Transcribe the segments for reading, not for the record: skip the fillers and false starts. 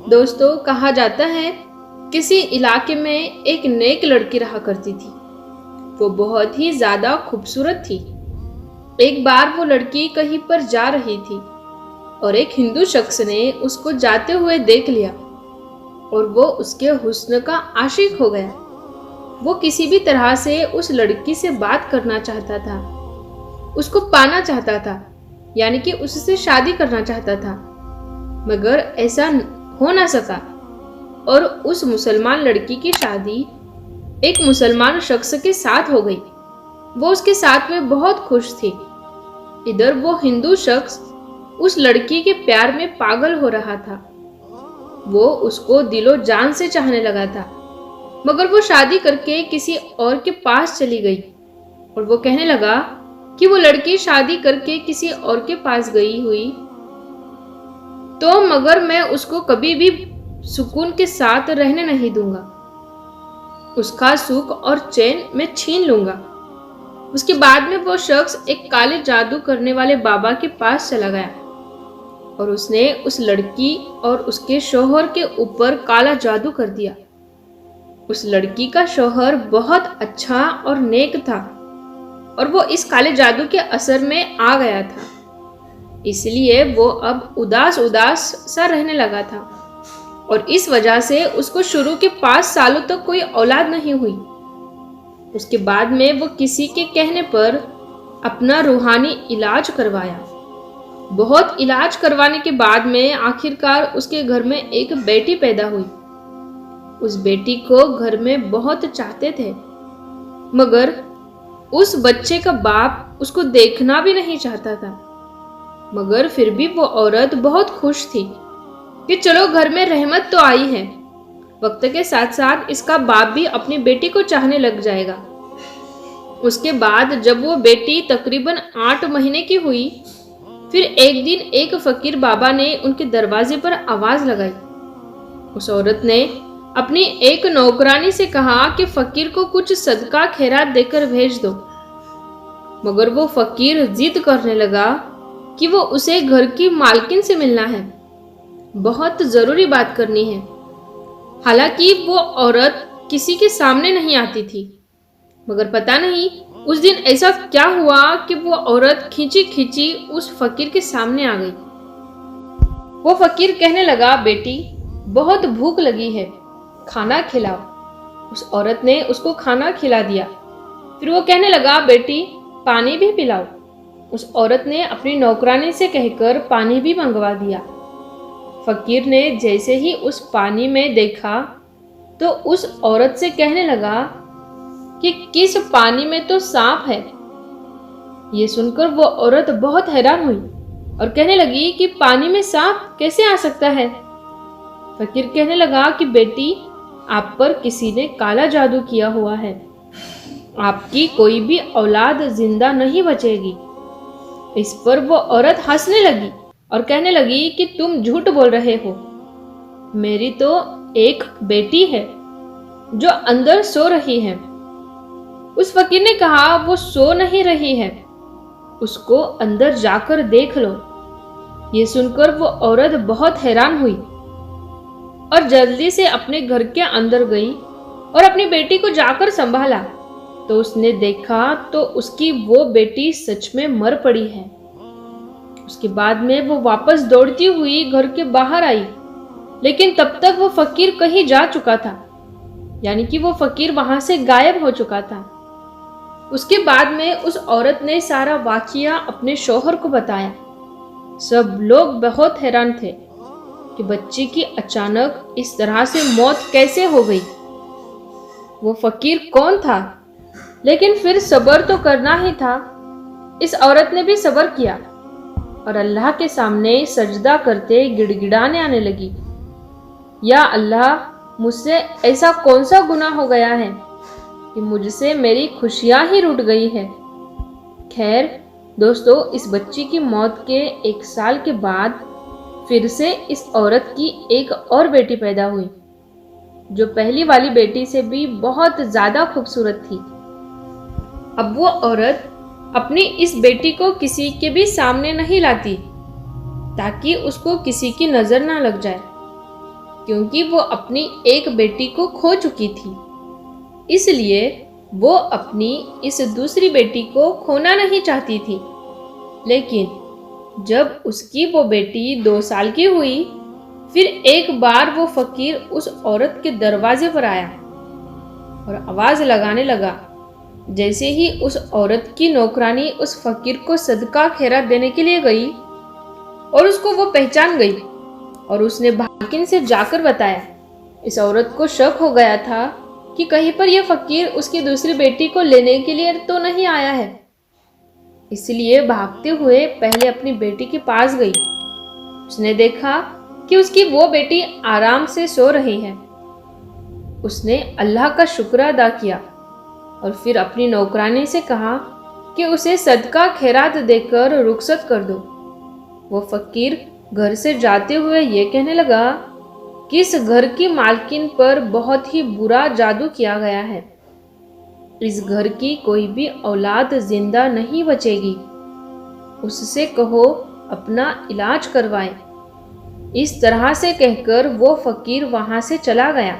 दोस्तों, कहा जाता है किसी इलाके में एक नेक लड़की रहा करती थी। वो बहुत ही ज्यादा खूबसूरत थी। एक बार वो लड़की कहीं पर जा रही थी और एक हिंदू शख्स ने उसको जाते हुए देख लिया और वो उसके हुस्न का आशिक हो गया। वो किसी भी तरह से उस लड़की से बात करना चाहता था, उसको पाना चाहता था, यानी कि उससे शादी करना चाहता था, मगर ऐसा हो ना सका और उस मुसलमान लड़की की शादी एक मुसलमान शख्स के साथ हो गई। वो उसके साथ में बहुत खुश थी। इधर वो हिंदू शख्स उस लड़की के प्यार में पागल हो रहा था। वो उसको दिलो जान से चाहने लगा था, मगर वो शादी करके किसी और के पास चली गई और वो कहने लगा कि वो लड़की शादी करके किसी और के पास गई हुई तो मगर मैं उसको कभी भी सुकून के साथ रहने नहीं दूंगा। उसका सुख और चैन मैं छीन लूंगा। उसके बाद में वो शख्स एक काले जादू करने वाले बाबा के पास चला गया और उसने उस लड़की और उसके शौहर के ऊपर काला जादू कर दिया। उस लड़की का शौहर बहुत अच्छा और नेक था और वो इस काले जादू के असर में आ गया था, इसलिए वो अब उदास उदास सा रहने लगा था और इस वजह से उसको शुरू के 5 सालों तक कोई औलाद नहीं हुई। उसके बाद में वो किसी के कहने पर अपना रूहानी इलाज करवाया। बहुत इलाज करवाने के बाद में आखिरकार उसके घर में एक बेटी पैदा हुई। उस बेटी को घर में बहुत चाहते थे, मगर उस बच्चे का बाप उसको देखना भी नहीं चाहता था। मगर फिर भी वो औरत बहुत खुश थी कि चलो घर में रहमत तो आई है। वक्त के साथ साथ इसका बाप भी अपनी बेटी को चाहने लग जाएगा। उसके बाद जब वो बेटी तकरीबन 8 महीने की हुई, फिर एक दिन एक फकीर बाबा ने उनके दरवाजे पर आवाज लगाई। उस औरत ने अपनी एक नौकरानी से कहा कि फकीर को कुछ सदका खैरात देकर भेज दो, मगर वो फकीर जिद करने लगा कि वो उसे घर की मालकिन से मिलना है, बहुत जरूरी बात करनी है। हालांकि वो औरत किसी के सामने नहीं आती थी, मगर पता नहीं उस दिन ऐसा क्या हुआ कि वो औरत खींची खींची उस फकीर के सामने आ गई। वो फकीर कहने लगा, बेटी बहुत भूख लगी है, खाना खिलाओ। उस औरत ने उसको खाना खिला दिया। फिर वो कहने लगा, बेटी पानी भी पिलाओ। उस औरत ने अपनी नौकरानी से कहकर पानी भी मंगवा दिया। फकीर ने जैसे ही उस पानी में देखा तो उस औरत से कहने लगा कि किस पानी में तो सांप है। ये सुनकर वो औरत बहुत हैरान हुई और कहने लगी कि पानी में सांप कैसे आ सकता है। फकीर कहने लगा कि बेटी आप पर किसी ने काला जादू किया हुआ है, आपकी कोई भी औलाद जिंदा नहीं बचेगी। इस पर वो औरत हंसने लगी और कहने लगी कि तुम झूठ बोल रहे हो, मेरी तो एक बेटी है जो अंदर सो रही है। उस फकीर ने कहा, वो सो नहीं रही है, उसको अंदर जाकर देख लो। ये सुनकर वो औरत बहुत हैरान हुई और जल्दी से अपने घर के अंदर गई और अपनी बेटी को जाकर संभाला तो उसने देखा तो उसकी वो बेटी सच में मर पड़ी है। उसके बाद में वो वापस दौड़ती हुई घर के बाहर आई, लेकिन तब तक वो फकीर कहीं जा चुका था, यानी कि वो फकीर वहां से गायब हो चुका था। उसके बाद में उस औरत ने सारा वाकया अपने शौहर को बताया। सब लोग बहुत हैरान थे कि बच्ची की अचानक इस तरह से मौत कैसे हो गई। वो फकीर कौन था? लेकिन फिर सब्र तो करना ही था। इस औरत ने भी सब्र किया और अल्लाह के सामने सजदा करते गिड़गिड़ाने आने लगी, या अल्लाह, मुझसे ऐसा कौन सा गुनाह हो गया है कि मुझसे मेरी खुशियां ही रूठ गई है। खैर दोस्तों, इस बच्ची की मौत के 1 साल के बाद फिर से इस औरत की एक और बेटी पैदा हुई, जो पहली वाली बेटी से भी बहुत ज्यादा खूबसूरत थी। अब वो औरत अपनी इस बेटी को किसी के भी सामने नहीं लाती, ताकि उसको किसी की नजर ना लग जाए, क्योंकि वो अपनी एक बेटी को खो चुकी थी। इसलिए वो अपनी इस दूसरी बेटी को खोना नहीं चाहती थी। लेकिन जब उसकी वो बेटी 2 साल की हुई, फिर एक बार वो फकीर उस औरत के दरवाजे पर आया और आवाज लगाने लगा। जैसे ही उस औरत की नौकरानी उस फकीर को सदका खैरात देने के लिए गई और उसको वो पहचान गई, और उसने भागिन से जाकर बताया। इस औरत को शक हो गया था कि कहीं पर यह फकीर उसकी दूसरी बेटी को लेने के लिए तो नहीं आया है। इसलिए भागते हुए पहले अपनी बेटी के पास गई। उसने देखा कि उसकी वो बेटी आराम से सो रही है। उसने अल्लाह का शुक्र अदा किया और फिर अपनी नौकरानी से कहा कि उसे सदका खैरात देकर रुखसत कर दो। वो फकीर घर से जाते हुए ये कहने लगा कि इस घर की मालकिन पर बहुत ही बुरा जादू किया गया है। इस घर की कोई भी औलाद जिंदा नहीं बचेगी। उससे कहो अपना इलाज करवाए। इस तरह से कहकर वो फकीर वहां से चला गया।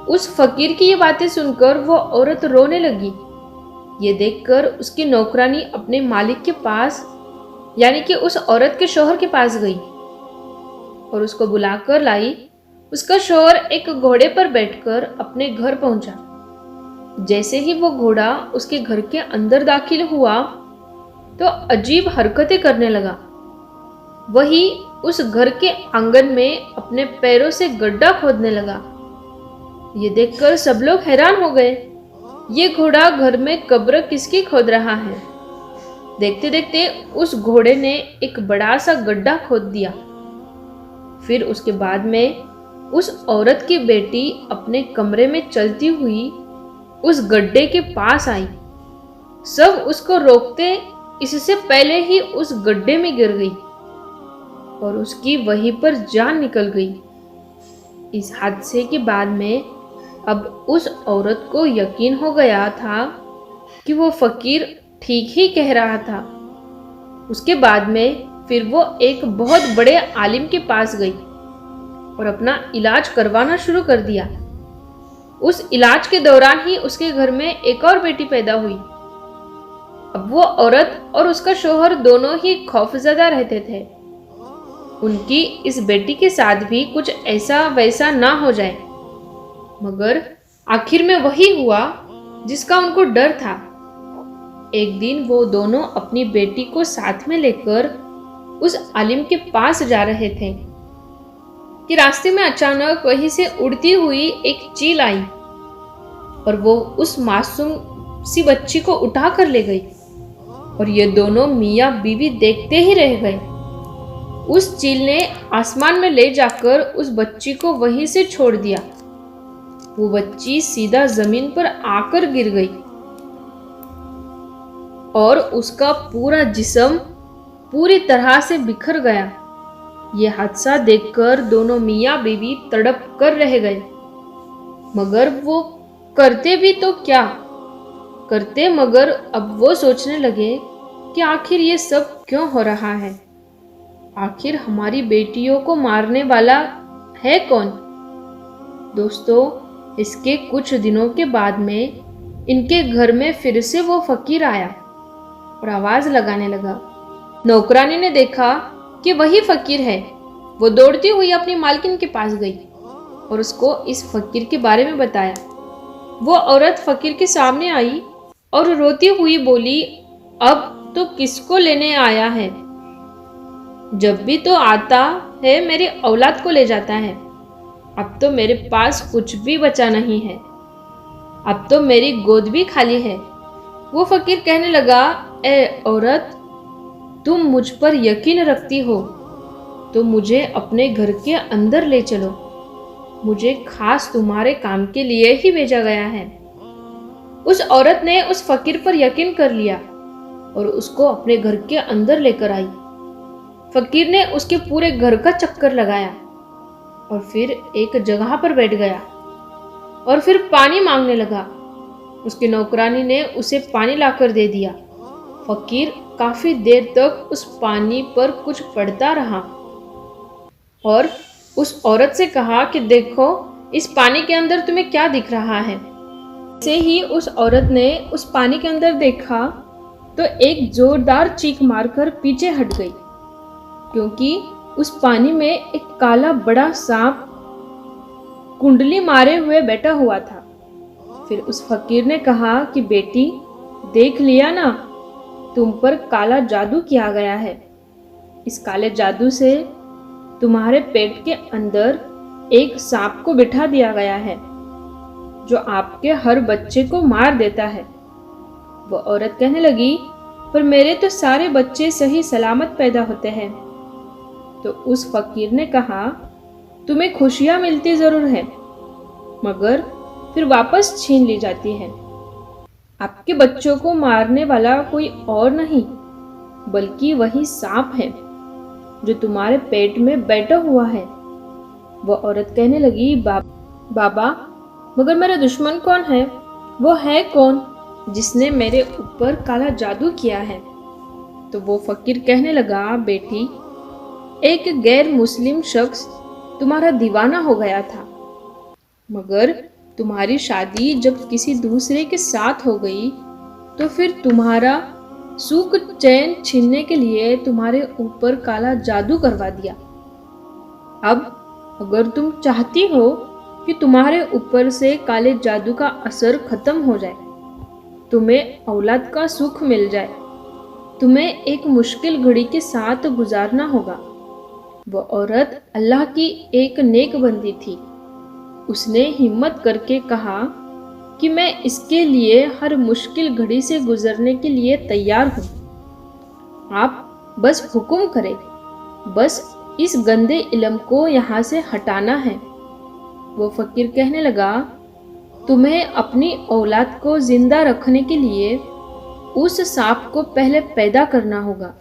उस फकीर की ये बातें सुनकर वो औरत रोने लगी। ये देखकर उसकी नौकरानी अपने मालिक के पास, यानी कि उस औरत के शौहर के पास गई और उसको बुलाकर लाई। उसका शौहर एक घोड़े पर बैठकर अपने घर पहुंचा। जैसे ही वो घोड़ा उसके घर के अंदर दाखिल हुआ तो अजीब हरकतें करने लगा। वही उस घर के आंगन में अपने पैरों से गड्ढा खोदने लगा। ये देखकर सब लोग हैरान हो गए। ये घोड़ा घर में कब्र किसकी खोद रहा है? देखते देखते उस घोड़े ने एक बड़ा सा गड्ढा खोद दिया। फिर उसके बाद में उस औरत की बेटी अपने कमरे में चलती हुई उस गड्ढे के पास आई। सब उसको रोकते इससे पहले ही उस गड्ढे में गिर गई और उसकी वहीं पर जान निकल गई। इस हादसे के बाद में अब उस औरत को यकीन हो गया था कि वो फकीर ठीक ही कह रहा था। उसके बाद में फिर वो एक बहुत बड़े आलिम के पास गई और अपना इलाज करवाना शुरू कर दिया। उस इलाज के दौरान ही उसके घर में एक और बेटी पैदा हुई। अब वो औरत और उसका शौहर दोनों ही खौफजदा रहते थे। उनकी इस बेटी के साथ भी कुछ ऐसा वैसा ना हो जाए, मगर आखिर में वही हुआ जिसका उनको डर था। एक दिन वो दोनों अपनी बेटी को साथ में लेकर उस आलिम के पास जा रहे थे कि रास्ते में अचानक वहीं से उड़ती हुई एक चील आई और वो उस मासूम सी बच्ची को उठा कर ले गई और ये दोनों मियाँ बीवी देखते ही रह गए। उस चील ने आसमान में ले जाकर उस बच्ची को वहीं से छोड़ दिया। वो बच्ची सीधा जमीन पर आकर गिर गई और उसका पूरा जिस्म पूरी तरह से बिखर गया। ये हादसा देखकर दोनों मियाँ बीवी तड़प कर रह गए, मगर वो करते भी तो क्या करते। मगर अब वो सोचने लगे कि आखिर ये सब क्यों हो रहा है? आखिर हमारी बेटियों को मारने वाला है कौन? दोस्तों, इसके कुछ दिनों के बाद में इनके घर में फिर से वो फकीर आया और आवाज लगाने लगा। नौकरानी ने देखा कि वही फकीर है। वो दौड़ती हुई अपनी मालकिन के पास गई और उसको इस फकीर के बारे में बताया। वो औरत फकीर के सामने आई और रोती हुई बोली, अब तो किसको लेने आया है? जब भी तो आता है मेरी औलाद को ले जाता है। अब तो मेरे पास कुछ भी बचा नहीं है। अब तो मेरी गोद भी खाली है। वो फकीर कहने लगा, ए औरत, तुम मुझ पर यकीन रखती हो तो मुझे अपने घर के अंदर ले चलो। मुझे खास तुम्हारे काम के लिए ही भेजा गया है। उस औरत ने उस फकीर पर यकीन कर लिया और उसको अपने घर के अंदर लेकर आई। फकीर ने उसके पूरे घर का चक्कर लगाया और फिर एक जगह पर बैठ गया और फिर पानी मांगने लगा। उसकी नौकरानी ने उसे पानी लाकर दे दिया फकीर काफी देर तक उस पानी पर कुछ पढ़ता रहा और उस औरत से कहा कि देखो, इस पानी के अंदर तुम्हें क्या दिख रहा है। जैसे ही उस औरत ने उस पानी के अंदर देखा तो एक जोरदार चीख मारकर पीछे हट गई, क्योंकि उस पानी में एक काला बड़ा सांप कुंडली मारे हुए बैठा हुआ था। फिर उस फकीर ने कहा कि बेटी, देख लिया ना, तुम पर काला जादू किया गया है। इस काले जादू से तुम्हारे पेट के अंदर एक सांप को बिठा दिया गया है जो आपके हर बच्चे को मार देता है। वो औरत कहने लगी, पर मेरे तो सारे बच्चे सही सलामत पैदा होते हैं। तो उस फकीर ने कहा, तुम्हें खुशियां मिलती जरूर है, मगर फिर वापस छीन ली जाती है। आपके बच्चों को मारने वाला कोई और नहीं बल्कि वही सांप है जो तुम्हारे पेट में बैठा हुआ है। वह औरत कहने लगी, बाबा, मगर मेरा दुश्मन कौन है? वो है कौन जिसने मेरे ऊपर काला जादू किया है? तो वो फकीर कहने लगा, बेटी, एक गैर मुस्लिम शख्स तुम्हारा दीवाना हो गया था, मगर तुम्हारी शादी जब किसी दूसरे के साथ हो गई तो फिर तुम्हारा सुख चैन छीनने के लिए तुम्हारे ऊपर काला जादू करवा दिया। अब अगर तुम चाहती हो कि तुम्हारे ऊपर से काले जादू का असर खत्म हो जाए, तुम्हें औलाद का सुख मिल जाए, तुम्हें एक मुश्किल घड़ी के साथ गुजारना होगा। वो औरत अल्लाह की एक नेक बंदी थी। उसने हिम्मत करके कहा कि मैं इसके लिए हर मुश्किल घड़ी से गुजरने के लिए तैयार हूँ। आप बस हुक्म करें, बस इस गंदे इल्म को यहाँ से हटाना है। वो फकीर कहने लगा, तुम्हें अपनी औलाद को जिंदा रखने के लिए उस सांप को पहले पैदा करना होगा,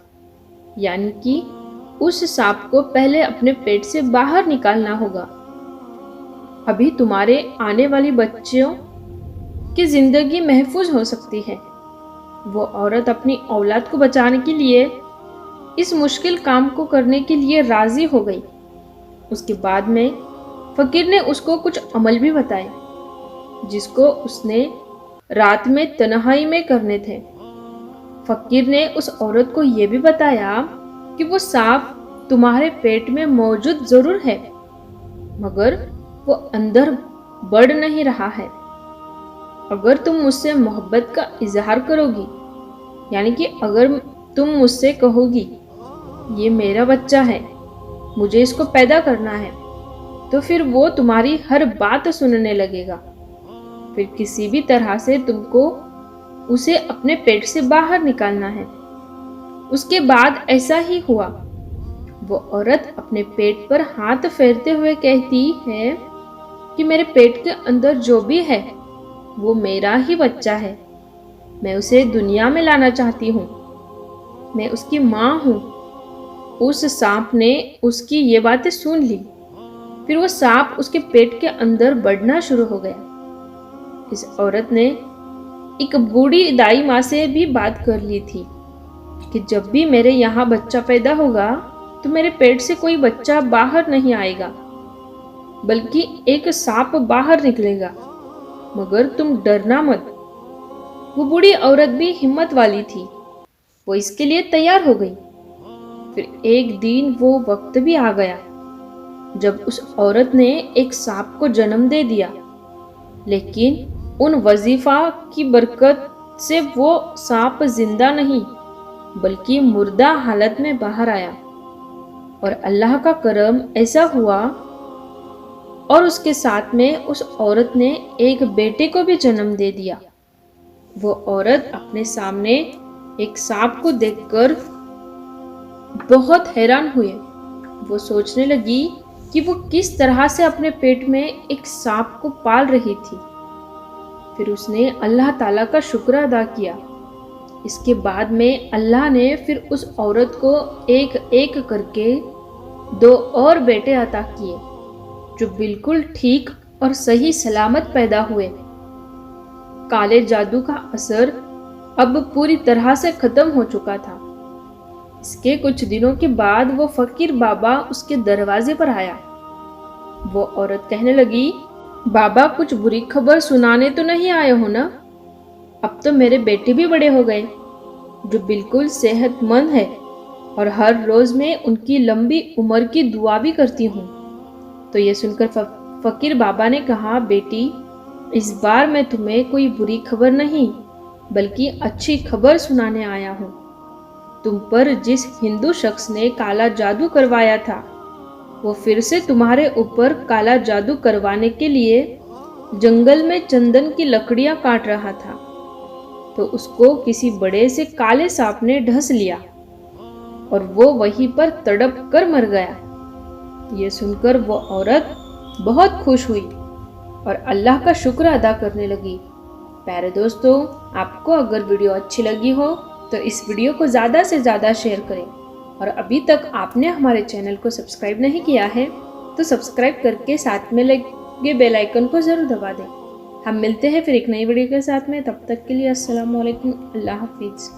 यानी कि उस सांप को पहले अपने पेट से बाहर निकालना होगा। अभी तुम्हारे आने वाली बच्चियों की जिंदगी महफूज हो सकती है। वो औरत अपनी औलाद को बचाने के लिए इस मुश्किल काम को करने के लिए राजी हो गई। उसके बाद में फकीर ने उसको कुछ अमल भी बताए जिसको उसने रात में तन्हाई में करने थे। फकीर ने उस औरत को यह भी बताया कि वो सांप तुम्हारे पेट में मौजूद जरूर है, मगर वो अंदर बढ़ नहीं रहा है। अगर तुम मुझसे मोहब्बत का इजहार करोगी, यानी कि अगर तुम मुझसे कहोगी ये मेरा बच्चा है, मुझे इसको पैदा करना है, तो फिर वो तुम्हारी हर बात सुनने लगेगा। फिर किसी भी तरह से तुमको उसे अपने पेट से बाहर निकालना है। उसके बाद ऐसा ही हुआ। वो औरत अपने पेट पर हाथ फेरते हुए कहती है कि मेरे पेट के अंदर जो भी है वो मेरा ही बच्चा है। मैं उसे दुनिया में लाना चाहती हूँ। मैं उसकी माँ हूँ। उस सांप ने उसकी ये बातें सुन ली। फिर वो सांप उसके पेट के अंदर बढ़ना शुरू हो गया। इस औरत ने एक बूढ़ी दाई माँ से भी बात कर ली थी कि जब भी मेरे यहाँ बच्चा पैदा होगा तो मेरे पेट से कोई बच्चा बाहर नहीं आएगा, बल्कि एक सांप बाहर निकलेगा, मगर तुम डरना मत। वो बूढ़ी औरत भी हिम्मत वाली थी। वो इसके लिए तैयार हो गई। फिर एक दिन वो वक्त भी आ गया जब उस औरत ने एक सांप को जन्म दे दिया, लेकिन उन वजीफा की बरकत से वो सांप जिंदा नहीं बल्कि मुर्दा हालत में बाहर आया। और अल्लाह का करम ऐसा हुआ और उसके साथ में उस औरत ने एक बेटे को भी जन्म दे दिया। वो औरत अपने सामने एक सांप को देखकर बहुत हैरान हुई। वो सोचने लगी कि वो किस तरह से अपने पेट में एक सांप को पाल रही थी। फिर उसने अल्लाह ताला का शुक्र अदा किया। इसके बाद में अल्लाह ने फिर उस औरत को एक एक करके 2 और बेटे अता किए जो बिल्कुल ठीक और सही सलामत पैदा हुए। काले जादू का असर अब पूरी तरह से खत्म हो चुका था। इसके कुछ दिनों के बाद वो फकीर बाबा उसके दरवाजे पर आया। वो औरत कहने लगी, बाबा कुछ बुरी खबर सुनाने तो नहीं आए हो ना? अब तो मेरे बेटे भी बड़े हो गए, जो बिल्कुल सेहतमंद है, और हर रोज मैं उनकी लंबी उम्र की दुआ भी करती हूँ। तो ये सुनकर फकीर बाबा ने कहा, बेटी, इस बार मैं तुम्हें कोई बुरी खबर नहीं बल्कि अच्छी खबर सुनाने आया हूँ। तुम पर जिस हिंदू शख्स ने काला जादू करवाया था, वो फिर से तुम्हारे ऊपर काला जादू करवाने के लिए जंगल में चंदन की लकड़ियां काट रहा था। तो उसको किसी बड़े से काले सांप ने ढस लिया और वो वहीं पर तड़प कर मर गया। ये सुनकर वो औरत बहुत खुश हुई और अल्लाह का शुक्र अदा करने लगी। प्यारे दोस्तों, आपको अगर वीडियो अच्छी लगी हो तो इस वीडियो को ज़्यादा से ज़्यादा शेयर करें, और अभी तक आपने हमारे चैनल को सब्सक्राइब नहीं किया है तो सब्सक्राइब करके साथ में लगे बेल आइकन को ज़रूर दबा दें। हम मिलते हैं फिर एक नई वीडियो के साथ में। तब तक के लिए अस्सलाम वालेकुम, अल्लाह हाफिज़।